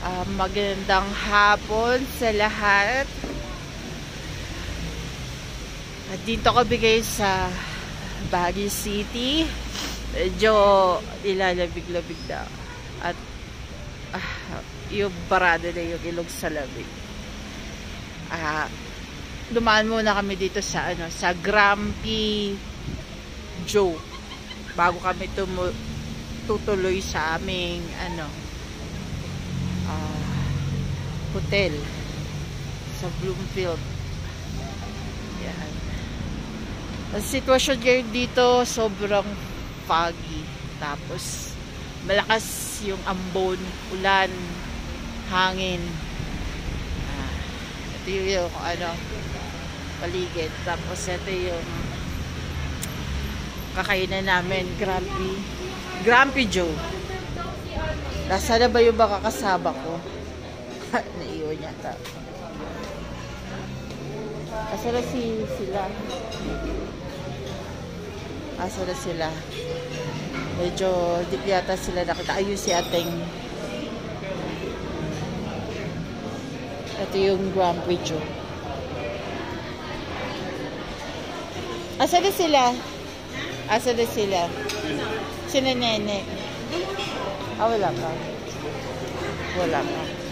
Magandang hapon sa lahat. At dito ko bigay sa Baguio City. Medyo nilalabig-labig na. At yung barado na yung ilog sa labig. Dumaan muna kami dito sa sa Grumpy Joe bago kami tutuloy sa aming hotel sa Bloomfield. Yan. Ang sitwasyon ngayon dito, sobrang foggy. Tapos malakas yung ambon, ulan, hangin. Ito yung paligid. Tapos ito yung kakainan namin, Grumpy Joe. Nasa na ba yung baka kasama ko? Naiwan yata. Asa na sila? Asa na sila? Medyo di yata sila nakita. Ayun si ating. Ito yung Grumpy Joe. Asa na sila? Asa na sila? Sina Nene? Wala pa. Wala pa.